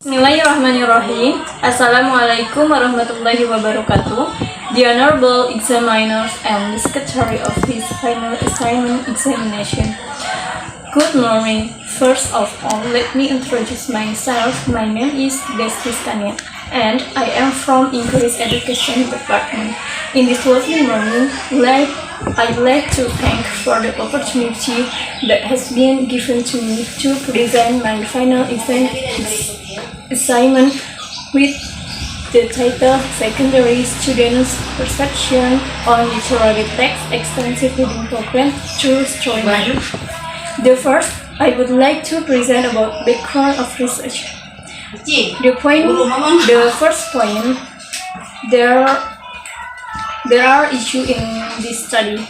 Bismillahirrahmanirrahim. Assalamualaikum warahmatullahi wabarakatuh. The Honorable Examiners and the Secretary of this final assignment examination. Good morning. First of all, let me introduce myself. My name is Destiskania and I am from English Education Department. In this lovely morning, I'd like to thank for the opportunity that has been given to me to present my final assignment with the title Secondary Students' Perception on Literary Text Extensive Reading Program True Story. The first, I would like to present about background of research. The first point, there are issues in this study.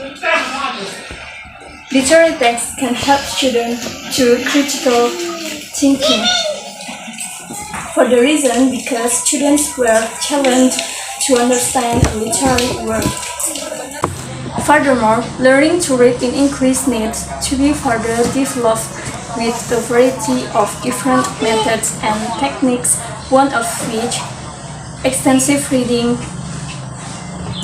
Literary text can help students to critical thinking. For the reason because students were challenged to understand a literary work. Furthermore, learning to read in English needs to be further developed with a variety of different methods and techniques, one of which extensive reading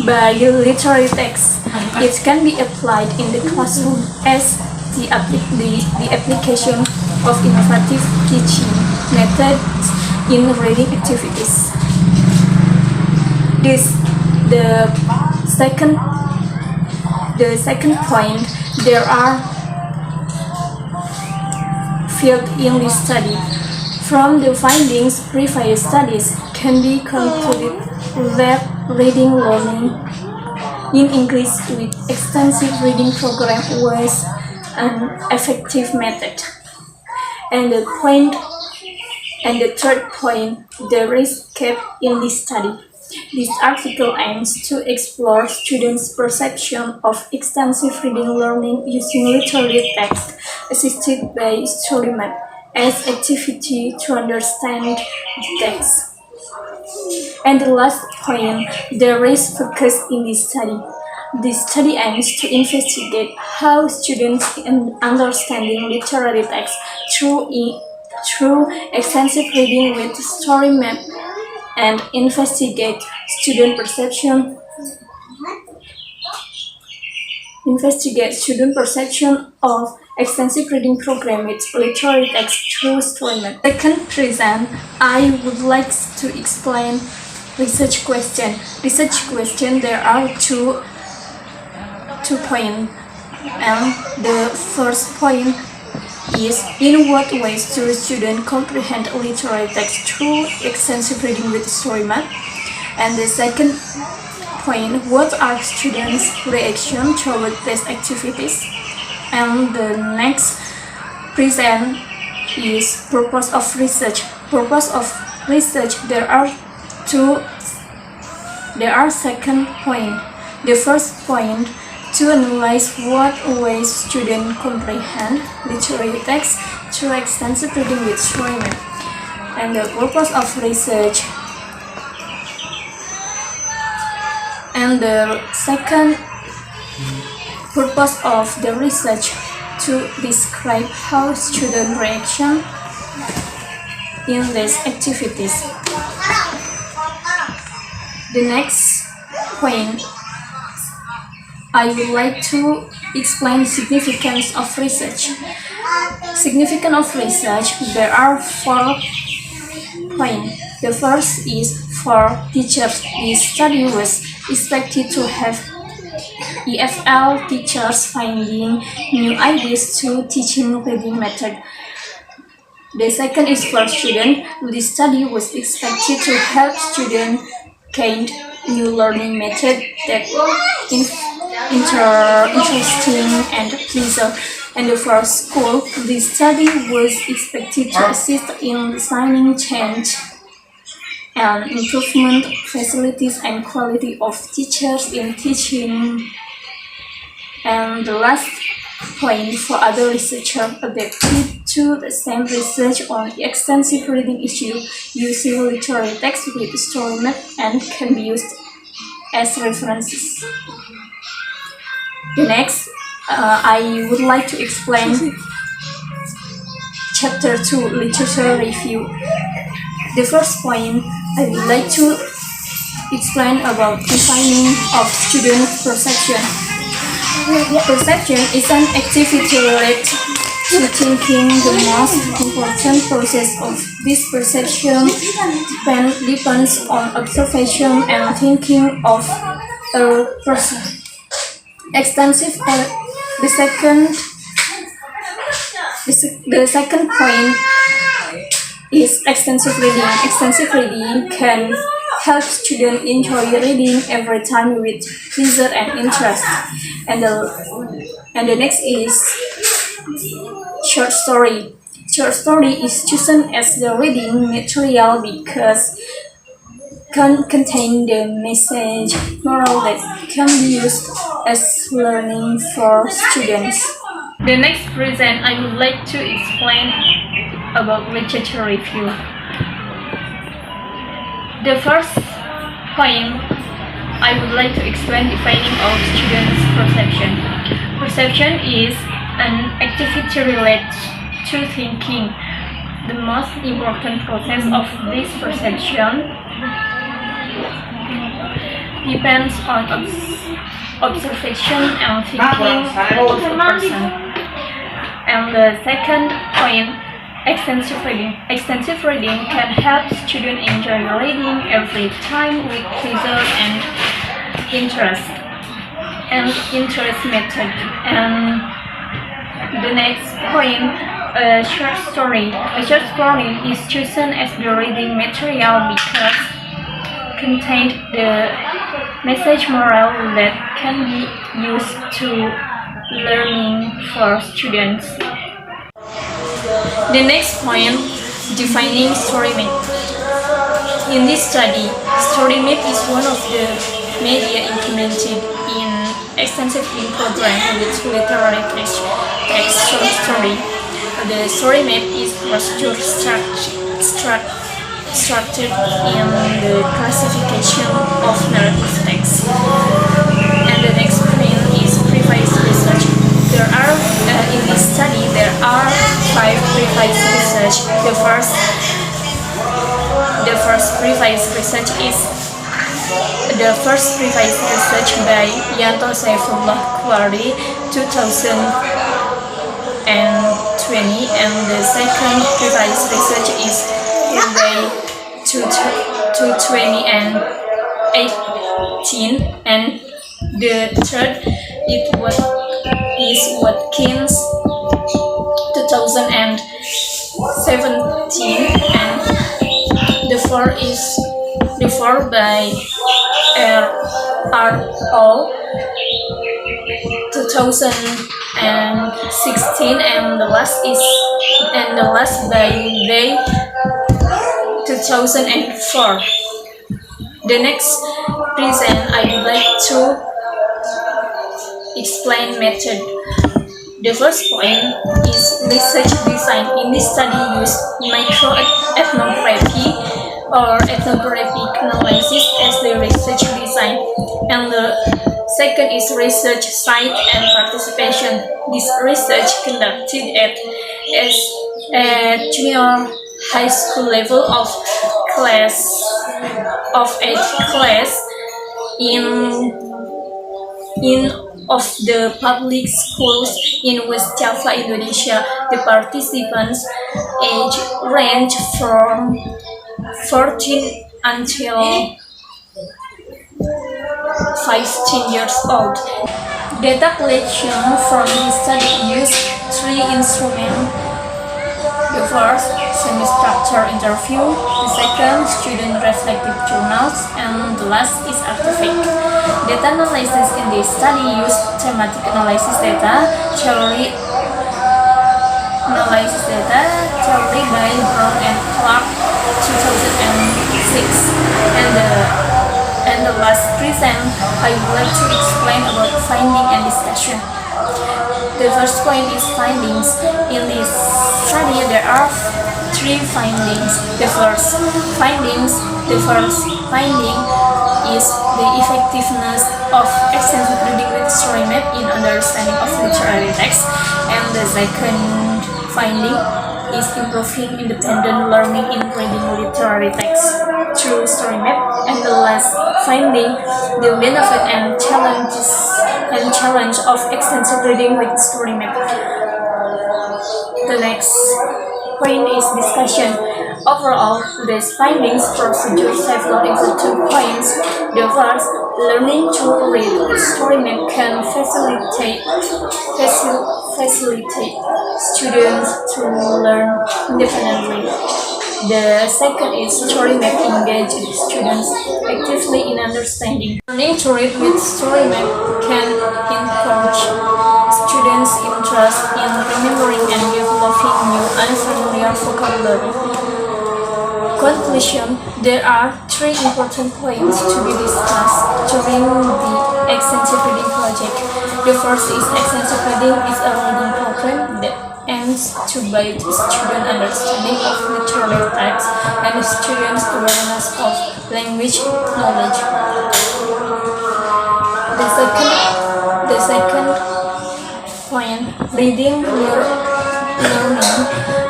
by literary text. It can be applied in the classroom as the application of innovative teaching methods in reading activities. The second point, there are fields in this study. From the findings, previous studies can be concluded that reading learning in English with extensive reading program was an effective method. And the third point, there is gap in this study. This article aims to explore students' perception of extensive reading learning using literary text assisted by story map as activity to understand the text. And the last point, there is focus in this study. This study aims to investigate how students understanding literary text through extensive reading with story map and investigate student perception of extensive reading program with literary text through story map. Second present, I would like to explain research question. There are two points, and the first point is in what ways do students comprehend literary text through extensive reading with story map? And the second point, what are students' reaction toward these activities? And the next present is purpose of research. There are second point. The first point, to analyze what ways students comprehend literary text through extensive reading with story map. And the purpose of research. And the second purpose of the research, to describe how student reaction in these activities. The next point, I would like to explain significance of research. Significance of research, there are 4 points. The first is for teachers. This study was expected to have EFL teachers finding new ideas to teaching reading method. The second is for students. This study was expected to help students gain new learning method that interesting and pleasant. And for school, this study was expected to assist in designing change and improvement facilities and quality of teachers in teaching. And the last point, for other researchers adapted to the same research on extensive reading issue using literary text with story map and can be used as references. The next, I would like to explain Chapter 2, Literature Review. The first point I would like to explain about defining of student perception. Perception is an activity related to thinking. The most important process of this perception depends on observation and thinking of a person. The second point is extensive reading. Extensive reading can help students enjoy reading every time with pleasure and interest. And the next is short story. Short story is chosen as the reading material because contain the message moral that can be used as learning for students. The next present I would like to explain about literature review. The first point I would like to explain defining of students' perception. Perception is an activity related to thinking. The most important process of this perception depends on observation and thinking of a person. And the second point, extensive reading. Extensive reading can help students enjoy reading every time with pleasure and interest. And interest method. And the next point, a short story. A short story is chosen as the reading material because contains the message moral that can be used to learning for students. The next point, defining story map. In this study, story map is one of the media implemented in extensive reading program with literary text short story. The story map is procedure structured in the classification of narrative text. And the next point is preface research. In this study there are 5 preface research. The first preface research is by Yanto Saifullah Kuwari 2020, and the second preface research is by 2018, and the third is Watkins 2017, and the fourth by RRO 2016, and the last by Day 2004. The next present I would like to explain method. The first point is research design. In this study, use microethnography or ethnographic analysis as the research design. And the second is research site and participation. This research conducted at junior high school level of 8th class in of the public schools in West Java, Indonesia. The participants' age range from 14 until 15 years old. Data collection from this study used 3 instruments. The first, semi-structured interview. The second, student reflective journals, and the last is artifact. Data analysis in this study used thematic analysis data, theory by Brown and Clark 2006. And the last present, I would like to explain about finding and discussion. The first point is findings. In this study, there are 3 findings. The first finding is the effectiveness of extensive reading with story map in understanding of literary text. And the second finding is improving independent learning in reading literary text through story map, and the last finding the benefit and challenge of extensive reading with story map. The next point is discussion. Overall, these findings procedure several important points. The first, learning to read story map can facilitate students to learn independently. The second is story map engage students actively in understanding. Learning to read with story map can encourage students' interest in remembering and developing new unfamiliar vocabulary. Conclusion: there are three important points to be discussed during the extensive reading project. The first is extensive reading is a reading program that aims to build student understanding of literary text and students' awareness of language knowledge. The second point, reading learning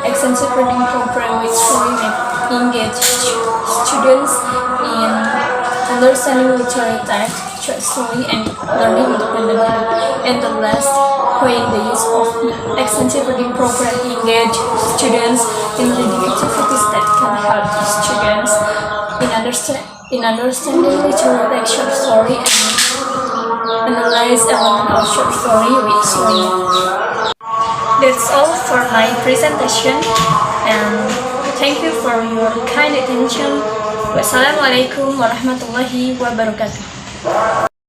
extensive reading program with story map engage students in understanding literary text, short story, and learning independently. And the last point, the use of extensive reading program engage students in reading activities that can help students in understanding literary text, short story, and analyze element of short story with story. That's all for my presentation, and thank you for your kind attention. Wassalamualaikum warahmatullahi wabarakatuh.